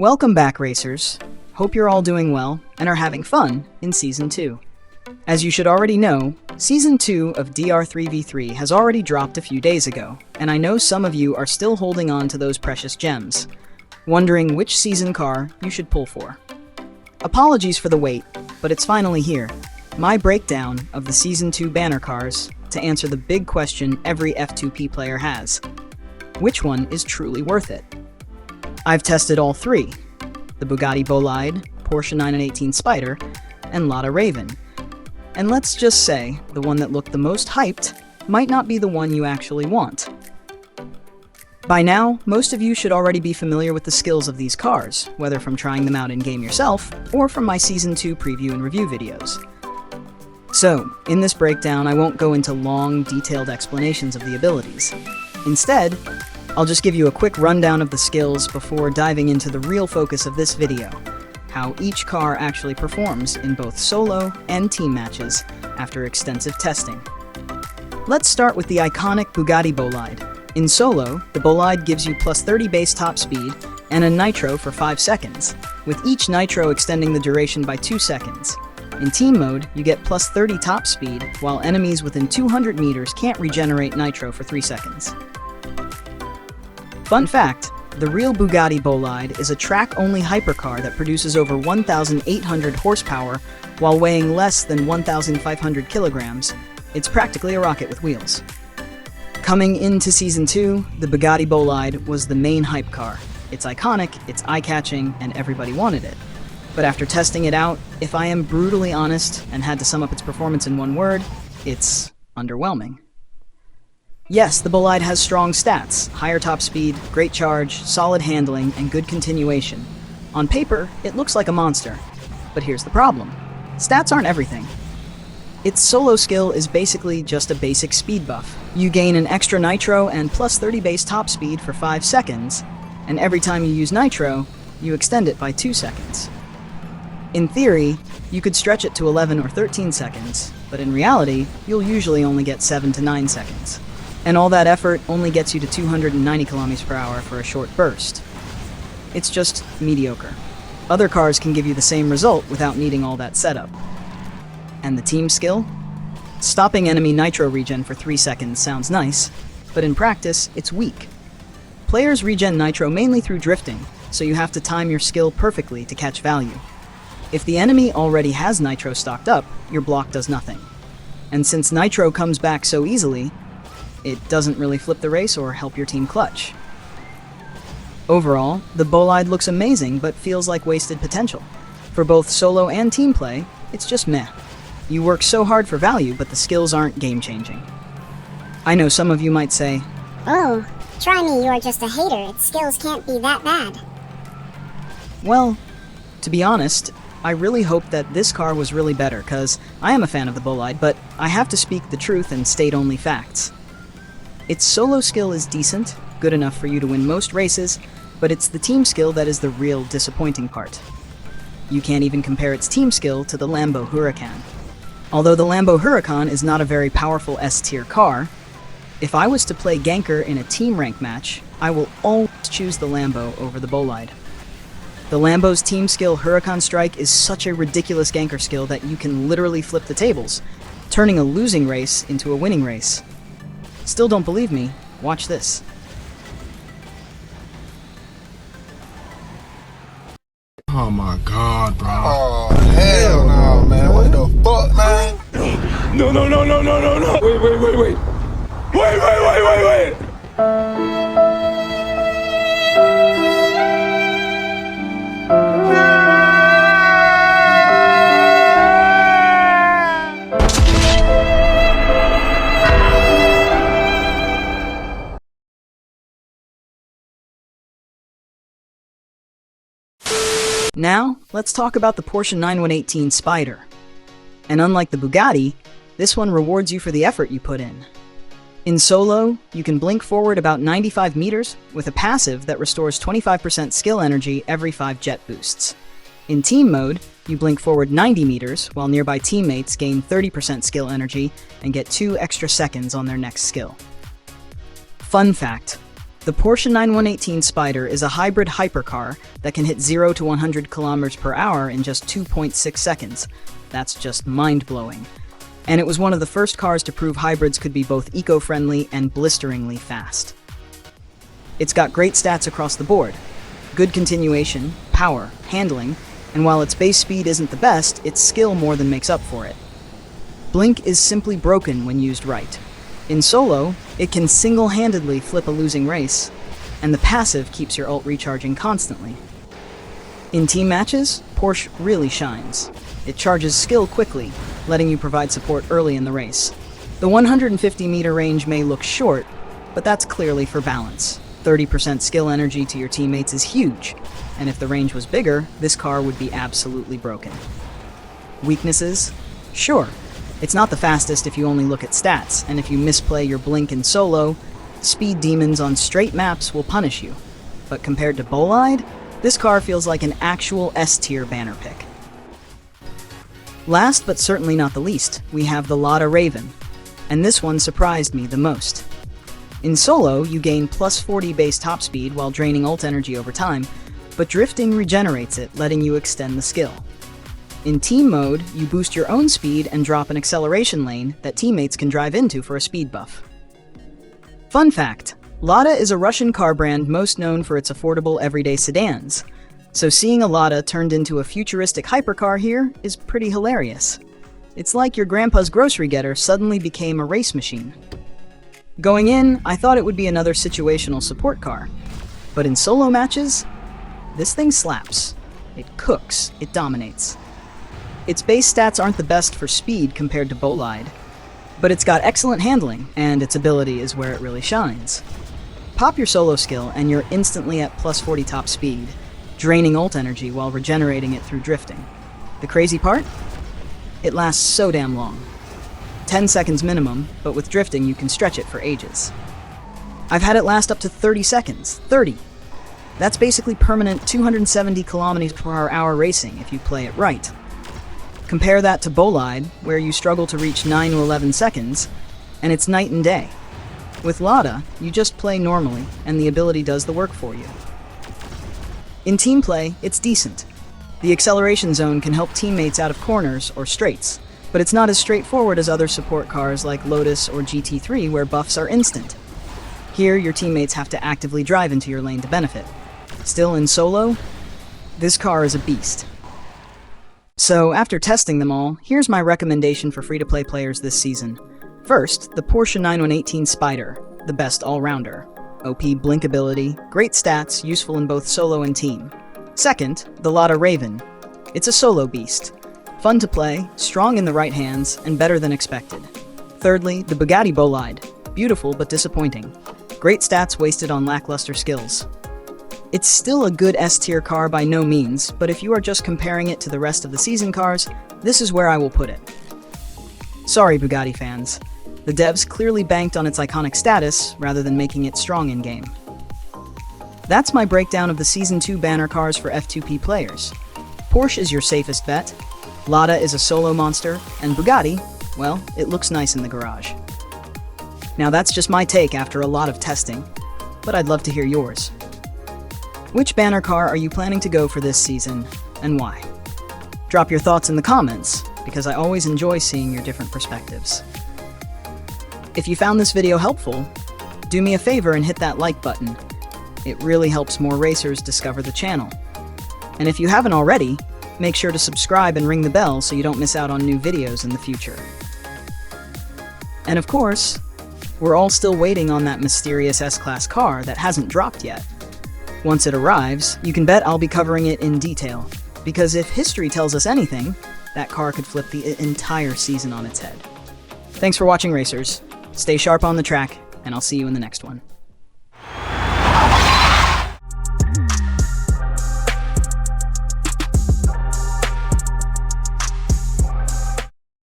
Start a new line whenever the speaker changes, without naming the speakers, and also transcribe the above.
Welcome back, racers. Hope you're all doing well and are having fun in Season 2. As you should already know, Season 2 of DR3v3 has already dropped a few days ago, and I know some of you are still holding on to those precious gems, wondering which season car you should pull for. Apologies for the wait, but it's finally here. My breakdown of the Season 2 banner cars to answer the big question every F2P player has. Which one is truly worth it? I've tested all three, the Bugatti Bolide, Porsche 918 Spyder, and Lada Raven. And let's just say, the one that looked the most hyped might not be the one you actually want. By now, most of you should already be familiar with the skills of these cars, whether from trying them out in-game yourself, or from my Season 2 preview and review videos. So, in this breakdown, I won't go into long, detailed explanations of the abilities. Instead, I'll just give you a quick rundown of the skills before diving into the real focus of this video, how each car actually performs in both solo and team matches after extensive testing. Let's start with the iconic Bugatti Bolide. In solo, the Bolide gives you plus 30 base top speed and a nitro for 5 seconds, with each nitro extending the duration by 2 seconds. In team mode, you get plus 30 top speed, while enemies within 200 meters can't regenerate nitro for 3 seconds. Fun fact, the real Bugatti Bolide is a track-only hypercar that produces over 1,800 horsepower while weighing less than 1,500 kilograms. It's practically a rocket with wheels. Coming into Season 2, the Bugatti Bolide was the main hype car. It's iconic, it's eye-catching, and everybody wanted it. But after testing it out, if I am brutally honest and had to sum up its performance in one word, it's underwhelming. Yes, the Bolide has strong stats, higher top speed, great charge, solid handling, and good continuation. On paper, it looks like a monster. But here's the problem. Stats aren't everything. Its solo skill is basically just a basic speed buff. You gain an extra nitro and plus 30 base top speed for 5 seconds, and every time you use nitro, you extend it by 2 seconds. In theory, you could stretch it to 11 or 13 seconds, but in reality, you'll usually only get 7 to 9 seconds. And all that effort only gets you to 290 km per hour for a short burst. It's just mediocre. Other cars can give you the same result without needing all that setup. And the team skill? Stopping enemy nitro regen for 3 seconds sounds nice, but in practice, it's weak. Players regen nitro mainly through drifting, so you have to time your skill perfectly to catch value. If the enemy already has nitro stocked up, your block does nothing. And since nitro comes back so easily, it doesn't really flip the race or help your team clutch. Overall, the Bolide looks amazing but feels like wasted potential. For both solo and team play, it's just meh. You work so hard for value, but the skills aren't game-changing. I know some of you might say,
"Oh, trymeee, you're just a hater. Its skills can't be that bad."
Well, to be honest, I really hope that this car was really better, cause I am a fan of the Bolide, but I have to speak the truth and state only facts. Its solo skill is decent, good enough for you to win most races, but it's the team skill that is the real disappointing part. You can't even compare its team skill to the Lambo Huracan. Although the Lambo Huracan is not a very powerful S-tier car, if I was to play ganker in a team rank match, I will always choose the Lambo over the Bolide. The Lambo's team skill Huracan Strike is such a ridiculous ganker skill that you can literally flip the tables, turning a losing race into a winning race. Still don't believe me? Watch this.
Oh my god, bro.
Oh, hell no, man. What the fuck, man?
No. Wait. Wait.
Now, let's talk about the Porsche 918 Spyder. And unlike the Bugatti, this one rewards you for the effort you put in. In solo, you can blink forward about 95 meters with a passive that restores 25% skill energy every 5 jet boosts. In team mode, you blink forward 90 meters while nearby teammates gain 30% skill energy and get 2 extra seconds on their next skill. Fun fact, The Porsche 9118 Spyder is a hybrid hypercar that can hit 0 to 100 kilometers per hour in just 2.6 seconds. That's just mind-blowing. And it was one of the first cars to prove hybrids could be both eco-friendly and blisteringly fast. It's got great stats across the board. Good continuation, power, handling, and while its base speed isn't the best, its skill more than makes up for it. Blink is simply broken when used right. In solo, it can single-handedly flip a losing race, and the passive keeps your ult recharging constantly. In team matches, Porsche really shines. It charges skill quickly, letting you provide support early in the race. The 150-meter range may look short, but that's clearly for balance. 30% skill energy to your teammates is huge, and if the range was bigger, this car would be absolutely broken. Weaknesses? Sure. It's not the fastest if you only look at stats, and if you misplay your blink in solo, speed demons on straight maps will punish you. But compared to Bolide, this car feels like an actual S-tier banner pick. Last but certainly not the least, we have the Lada Raven, and this one surprised me the most. In solo, you gain plus 40 base top speed while draining ult energy over time, but drifting regenerates it, letting you extend the skill. In team mode, you boost your own speed and drop an acceleration lane that teammates can drive into for a speed buff. Fun fact, Lada is a Russian car brand most known for its affordable everyday sedans, so seeing a Lada turned into a futuristic hypercar here is pretty hilarious. It's like your grandpa's grocery getter suddenly became a race machine. Going in, I thought it would be another situational support car, but in solo matches, this thing slaps. It cooks, it dominates. Its base stats aren't the best for speed compared to Bolide, but it's got excellent handling, and its ability is where it really shines. Pop your solo skill and you're instantly at plus 40 top speed, draining ult energy while regenerating it through drifting. The crazy part? It lasts so damn long. 10 seconds minimum, but with drifting you can stretch it for ages. I've had it last up to 30 seconds. 30! That's basically permanent 270 kilometers per hour racing if you play it right. Compare that to Bolide, where you struggle to reach 9 to 11 seconds, and it's night and day. With Lada, you just play normally, and the ability does the work for you. In team play, it's decent. The acceleration zone can help teammates out of corners or straights, but it's not as straightforward as other support cars like Lotus or GT3 where buffs are instant. Here, your teammates have to actively drive into your lane to benefit. Still, in solo, this car is a beast. So, after testing them all, here's my recommendation for free-to-play players this season. First, the Porsche 9118 Spyder, the best all-rounder. OP blink ability, great stats, useful in both solo and team. Second, the Lada Raven. It's a solo beast. Fun to play, strong in the right hands, and better than expected. Thirdly, the Bugatti Bolide. Beautiful but disappointing. Great stats wasted on lackluster skills. It's still a good S-tier car by no means, but if you are just comparing it to the rest of the season cars, this is where I will put it. Sorry, Bugatti fans. The devs clearly banked on its iconic status rather than making it strong in-game. That's my breakdown of the Season 2 banner cars for F2P players. Porsche is your safest bet, Lada is a solo monster, and Bugatti, well, it looks nice in the garage. Now that's just my take after a lot of testing, but I'd love to hear yours. Which banner car are you planning to go for this season, and why? Drop your thoughts in the comments, because I always enjoy seeing your different perspectives. If you found this video helpful, do me a favor and hit that like button. It really helps more racers discover the channel. And if you haven't already, make sure to subscribe and ring the bell so you don't miss out on new videos in the future. And of course, we're all still waiting on that mysterious S-Class car that hasn't dropped yet. Once it arrives, you can bet I'll be covering it in detail, because if history tells us anything, that car could flip the entire season on its head. Thanks for watching, racers. Stay sharp on the track, and I'll see you in the next one.